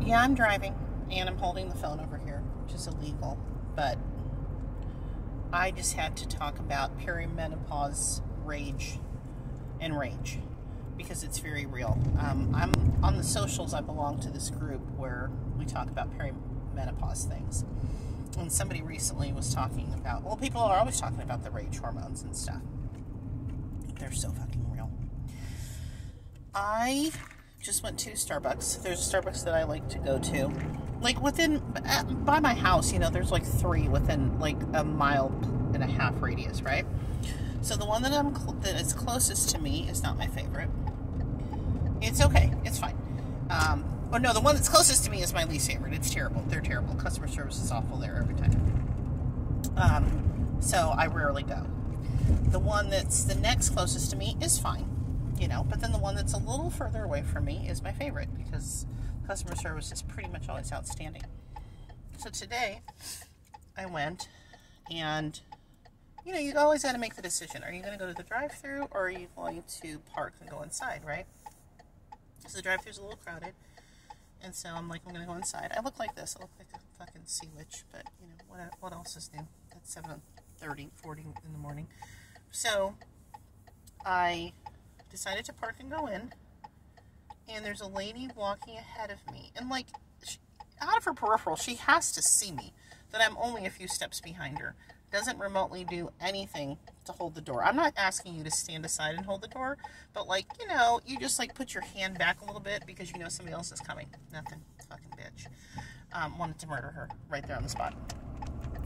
Yeah, I'm driving, and I'm holding the phone over here, which is illegal, but I just had to talk about perimenopause rage, because it's very real. I'm on the socials. I belong to this group where we talk about perimenopause things, and somebody recently was talking about, well, people are always talking about the rage hormones and stuff. They're so fucking real. I just went to Starbucks. There's a Starbucks that I like to go to. Like by my house, you know, there's like 3 within like a 1.5 mile radius, right? So the one that is closest to me is not my favorite. It's okay. It's fine. Oh no, the one that's closest to me is my least favorite. It's terrible. They're terrible. Customer service is awful there every time. So I rarely go. The one that's the next closest to me is fine. You know, but then the one that's a little further away from me is my favorite because customer service is pretty much always outstanding. So today, I went and, you know, you always got to make the decision. Are you going to go to the drive-thru or are you going to park and go inside, right? So the drive-thru's a little crowded, and so I'm like, I'm going to go inside. I look like this. I look like a fucking sea witch, but, you know, what else is new? It's 7:30, 40 in the morning. So, I decided to park and go in, and there's a lady walking ahead of me, and like, out of her peripheral, she has to see me, that I'm only a few steps behind her. Doesn't remotely do anything to hold the door. I'm not asking you to stand aside and hold the door, but like, you know, you just like put your hand back a little bit because you know somebody else is coming. Nothing. Fucking bitch. Wanted to murder her right there on the spot.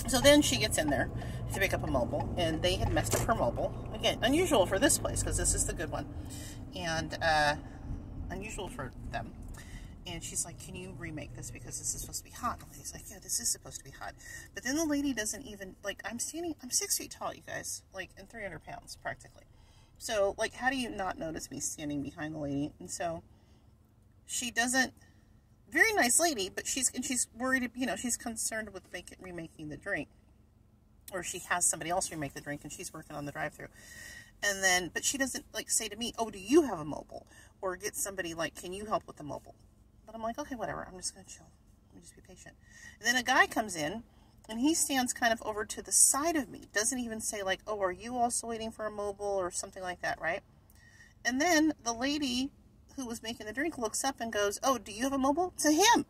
So then she gets in there to pick up a mobile, and they had messed up her mobile. Again, unusual for this place, because this is the good one. And, unusual for them. And she's like, can you remake this, because this is supposed to be hot? And the lady's like, yeah, this is supposed to be hot. But then the lady doesn't even, like, I'm 6 feet tall, you guys. Like, and 300 pounds, practically. So, like, how do you not notice me standing behind the lady? And so, she doesn't, very nice lady, but she's worried, you know, she's concerned with remaking the drink. Or she has somebody else remake the drink, and she's working on the drive-thru. And then, but she doesn't, like, say to me, oh, do you have a mobile? Or get somebody, like, can you help with the mobile? But I'm like, okay, whatever, I'm just going to chill. Let me just be patient. And then a guy comes in, and he stands kind of over to the side of me. Doesn't even say, like, oh, are you also waiting for a mobile, or something like that, right? And then the lady who was making the drink looks up and goes, oh, do you have a mobile? To him.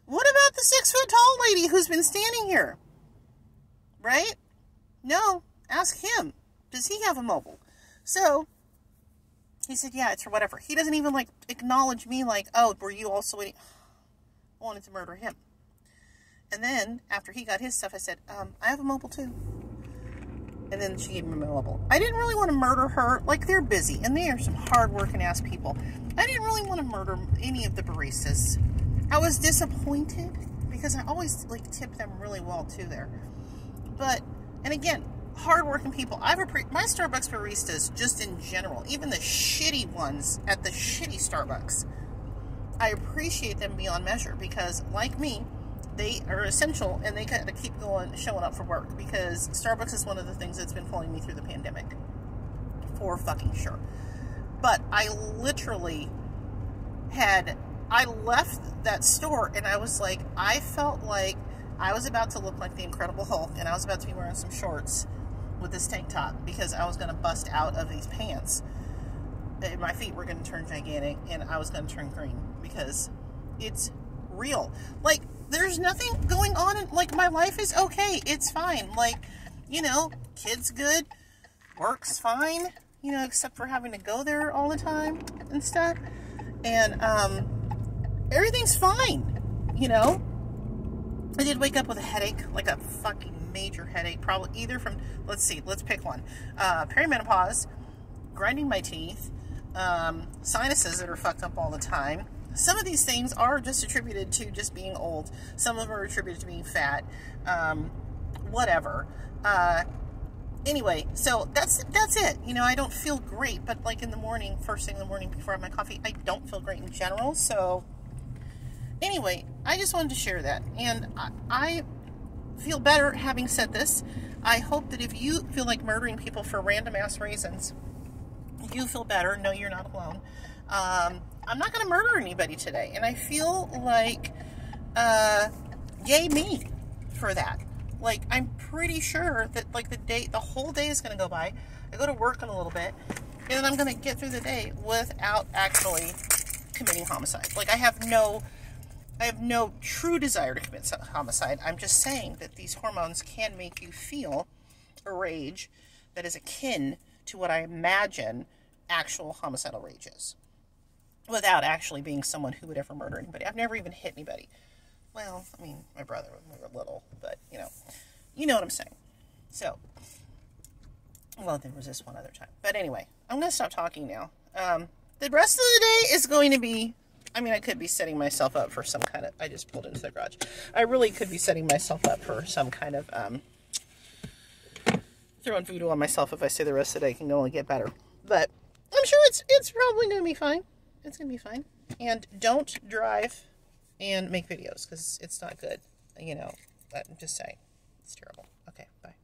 What about the 6 foot tall lady who's been standing here? Right? No, ask him. Does he have a mobile? So, he said, yeah, it's for whatever. He doesn't even, like, acknowledge me, like, oh, were you also waiting? I wanted to murder him. And then, after he got his stuff, I said, I have a mobile, too. And then she gave me my mobile. I didn't really want to murder her. Like, they're busy, and they are some hard-working-ass people. I didn't really want to murder any of the baristas. I was disappointed, because I always, like, tip them really well, too, there. But, and again, hard-working people. My Starbucks baristas, just in general, even the shitty ones at the shitty Starbucks, I appreciate them beyond measure, because, like me, they are essential, and they got to keep showing up for work, because Starbucks is one of the things that's been pulling me through the pandemic, for fucking sure. But I literally I left that store, and I was like, I felt like I was about to look like the Incredible Hulk, and I was about to be wearing some shorts with this tank top, because I was going to bust out of these pants, and my feet were going to turn gigantic, and I was going to turn green, because it's real. Like, there's nothing going on, like, my life is okay, it's fine, like, you know, kids good, work's fine, you know, except for having to go there all the time, and stuff, and, everything's fine, you know. I did wake up with a headache, like a fucking major headache, probably either from, let's pick one, perimenopause, grinding my teeth, sinuses that are fucked up all the time. Some of these things are just attributed to just being old. Some of them are attributed to being fat, whatever. Anyway, so that's it. You know, I don't feel great, but like in the morning, first thing in the morning before I have my coffee, I don't feel great in general, so anyway, I just wanted to share that, and I feel better having said this. I hope that if you feel like murdering people for random ass reasons, you feel better. No, you're not alone. I'm not going to murder anybody today, and I feel like yay me for that. Like, I'm pretty sure that, like, the whole day is going to go by. I go to work in a little bit, and then I'm going to get through the day without actually committing homicide. Like, I have no true desire to commit homicide. I'm just saying that these hormones can make you feel a rage that is akin to what I imagine actual homicidal rage is, without actually being someone who would ever murder anybody. I've never even hit anybody. Well, I mean, my brother when we were little, but, you know what I'm saying. So, well, there was this one other time. But anyway, I'm going to stop talking now. The rest of the day is going to be, I mean, I could be setting myself up for some kind of, I just pulled into the garage. I really could be setting myself up for some kind of, throwing voodoo on myself if I say the rest of the day can only get better. But I'm sure it's probably going to be fine. It's going to be fine. And don't drive and make videos, because it's not good. I'm just saying. It's terrible. Okay, bye.